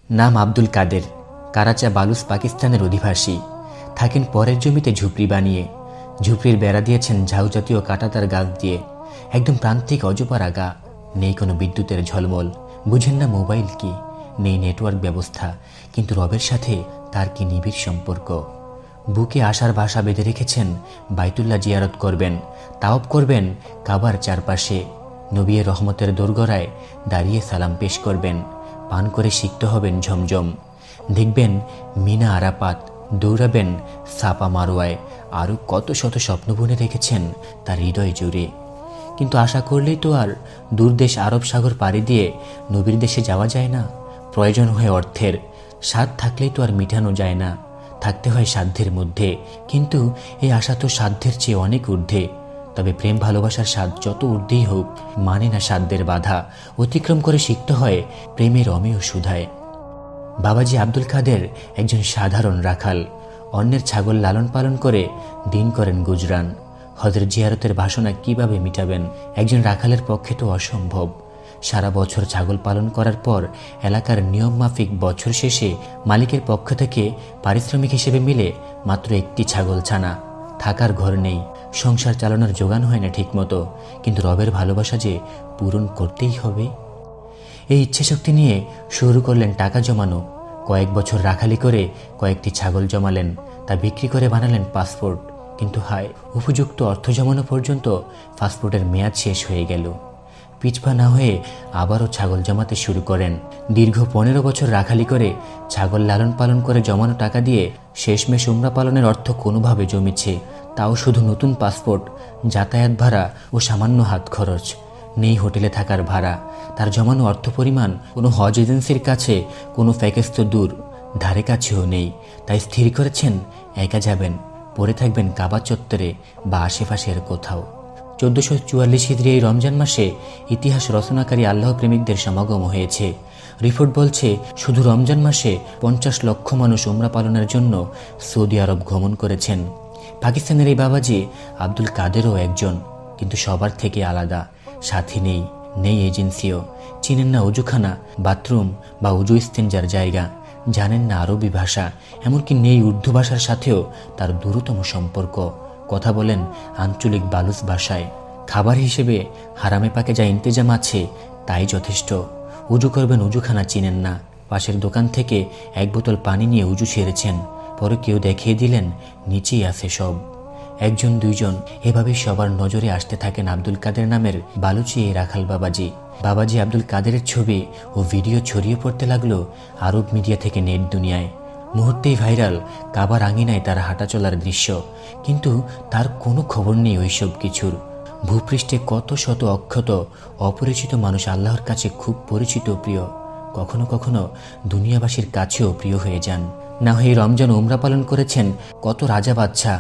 নাম আব্দুল কাদের, কারাচা বালুচ পাকিস্তানের অধিবাসী। থাকেন পরের জমিতে ঝুপড়ি বানিয়ে। ঝুপড়ির বেড়া দিয়েছেন ঝাউ জাতীয় কাঁটাতার গাছ দিয়ে। একদম প্রান্তিক অজপাড়া গা। নেই কোনো বিদ্যুতের ঝলমল, বুঝেন না মোবাইল কি, নেই নেটওয়ার্ক ব্যবস্থা, কিন্তু রবের সাথে তার কি নিবিড় সম্পর্ক। বুকে আশার বাসা বেঁধে রেখেছেন, বাইতুল্লাহ জিয়ারত করবেন, তাওয়াফ করবেন কাবার চারপাশে, নবী রহমতের দোরগোড়ায় দাঁড়িয়ে সালাম পেশ করবেন, পান করে সিক্ত হবেন ঝমঝম। দেখবেন মিনা আরাপাত, দৌড়াবেন সাপা মারোয়ায়। আরও কত শত স্বপ্ন বুনে রেখেছেন তার হৃদয় জুড়ে। কিন্তু আশা করলেই তো আর দূরদেশ আরব সাগর পাড়ি দিয়ে নবীর দেশে যাওয়া যায় না। প্রয়োজন হয় অর্থের, স্বাদ থাকলেই তো আর মিটানো যায় না, থাকতে হয় সাধ্যের মধ্যে। কিন্তু এই আশা তো সাধ্যের চেয়ে অনেক ঊর্ধ্বে। তবে প্রেম ভালোবাসার স্বাদ যত ঊর্ধ্বেই হোক, মানে না সাধ্যের বাধা, অতিক্রম করে শিখতে হয় প্রেমের অমেয় সুধায়। বাবাজি আব্দুল কাদের একজন সাধারণ রাখাল। অন্যের ছাগল লালন পালন করে দিন করেন গুজরান। হজের জিয়ারতের বাসনা কিভাবে মিটাবেন? একজন রাখালের পক্ষে তো অসম্ভব। সারা বছর ছাগল পালন করার পর এলাকার নিয়ম মাফিক বছর শেষে মালিকের পক্ষ থেকে পারিশ্রমিক হিসেবে মিলে মাত্র একটি ছাগল ছানা। থাকার ঘর নেই, সংসার চালানোর জোগান হয় না ঠিকমতো, কিন্তু রবের ভালোবাসা যে পূরণ করতেই হবে। এই ইচ্ছে শক্তি নিয়ে শুরু করলেন টাকা জমানো। কয়েক বছর রাখালি করে কয়েকটি ছাগল জমালেন, তা বিক্রি করে বানালেন পাসপোর্ট। কিন্তু হায়, উপযুক্ত অর্থ জমানো পর্যন্ত পাসপোর্টের মেয়াদ শেষ হয়ে গেল। পিছপা না হয়ে আবারও ছাগল জমাতে শুরু করেন। দীর্ঘ 15 বছর রাখালি করে ছাগল লালন পালন করে জমানো টাকা দিয়ে শেষমেশ উমরা পালনের অর্থ কোনোভাবে জমেছে, তাও শুধু নতুন পাসপোর্ট, যাতায়াত ভাড়া ও সামান্য হাত খরচ। নেই হোটেলে থাকার ভাড়া। তার জমানো অর্থ পরিমাণ কোনো হজ এজেন্সির কাছে, কোনো প্যাকেজ তো দূর, ধারে কাছেও নেই। তাই স্থির করেছেন একা যাবেন, পড়ে থাকবেন কাবা চত্বরে বা আশেপাশের কোথাও। 1444 হিজরি এই রমজান মাসে ইতিহাস রচনাকারী আল্লাহ প্রেমিকদের সমাগম হয়েছে। রিপোর্ট বলছে শুধু রমজান মাসে 50 লক্ষ মানুষ উমরা পালনের জন্য সৌদি আরব গমন করেছেন। পাকিস্তানের এই বাবাজি আব্দুল কাদেরও একজন, কিন্তু সবার থেকে আলাদা। সাথী নেই, নেই এজেন্সিও, চিনেন না অজুখানা, বাথরুম বা উজু ইস্তেঞ্জার জায়গা, জানেন না আরবি ভাষা, এমনকি নেই উর্দু ভাষার সাথেও তার দূরতম সম্পর্ক। কথা বলেন আঞ্চলিক বালুচ ভাষায়। খাবার হিসেবে হারামে পাকে যা ইন্তেজাম আছে তাই যথেষ্ট। উজু করবেন উজুখানা চিনেন না, পাশের দোকান থেকে এক বোতল পানি নিয়ে উজু সেরেছেন, পরে কেউ দেখিয়ে দিলেন নিচেই আছে সব। একজন দুইজন এভাবেই সবার নজরে আসতে থাকেন আব্দুল কাদের নামের বালুচি এই রাখাল বাবাজি। বাবাজি আব্দুল কাদেরের ছবি ও ভিডিও ছড়িয়ে পড়তে লাগলো আরব মিডিয়া থেকে নেট দুনিয়ায়। মুহূর্তেই ভাইরাল কাবার আঙিনায় তার হাঁটা চলার দৃশ্য। কিন্তু তার কোনো খবর নেই ওইসব কিছুর। ভূপৃষ্ঠে কত শত অক্ষত অপরিচিত মানুষ আল্লাহর কাছে খুব পরিচিত প্রিয়, কখনো কখনো দুনিয়াবাসীর কাছেও প্রিয় হয়ে যান। না হয়ে রমজান উমরা পালন করেছেন কত রাজা বাদশা,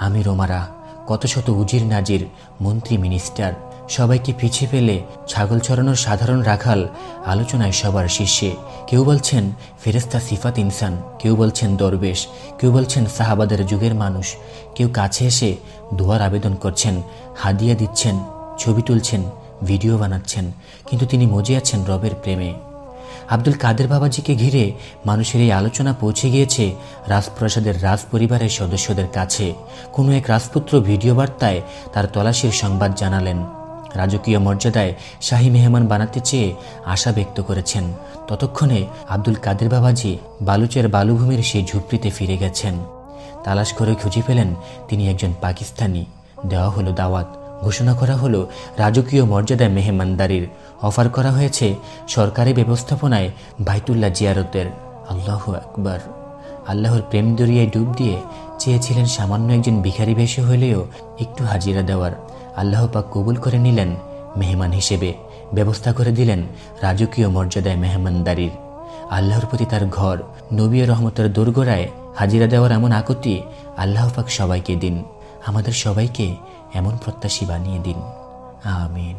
আমির ওমারা, কত শত উজির নাজির, মন্ত্রী মিনিস্টার। সবাইকে পিছিয়ে ফেলে ছাগল চড়ানোর সাধারণ রাখাল আলোচনায় সবার শীর্ষে। কেউ বলছেন ফেরেস্তা সিফাত ইনসান, কেউ বলছেন দরবেশ, কেউ বলছেন সাহাবাদের যুগের মানুষ। কেউ কাছে এসে দোয়ার আবেদন করছেন, হাদিয়া দিচ্ছেন, ছবি তুলছেন, ভিডিও বানাচ্ছেন, কিন্তু তিনি মজে আছেন রবের প্রেমে। আব্দুল কাদের বাবাজিকে ঘিরে মানুষের এই আলোচনা পৌঁছে গিয়েছে রাজপ্রাসাদের রাজ পরিবারের সদস্যদের কাছে। কোনো এক রাজপুত্র ভিডিও বার্তায় তার তলাশির সংবাদ জানালেন। রাজকীয় মর্যাদায় শাহী মেহমান বানাতে চেয়ে আশা ব্যক্ত করেছেন। ততক্ষণে আব্দুল কাদের বাবাজি বালুচের বালুভূমির সেই ঝুপড়িতে ফিরে গেছেন। তালাশ করে খুঁজে পেলেন তিনি একজন পাকিস্তানি। দেওয়া হলো দাওয়াত, ঘোষণা করা হলো রাজকীয় মর্যাদায় মেহমানদারির, অফার করা হয়েছে সরকারি ব্যবস্থাপনায় বাইতুল্লাহ জিয়ারতের। আল্লাহু আকবার। আল্লাহর প্রেম দরিয়ায় ডুব দিয়ে চেয়েছিলেন সামান্য একজন ভিখারি বেশি হলেও একটু হাজিরা দেওয়ার। আল্লাহ পাক কবুল করে নিলেন মেহমান হিসেবে, ব্যবস্থা করে দিলেন রাজকীয় মর্যাদায় মেহমানদারির। আল্লাহর প্রতি তার ঘর নবী রহমতের দোরগোড়ায় হাজিরা দেওয়ার এমন আকুতি আল্লাহ পাক সবাইকে দিন, আমাদের সবাইকে এমন প্রত্যাশী বানিয়ে দিন। আমিন।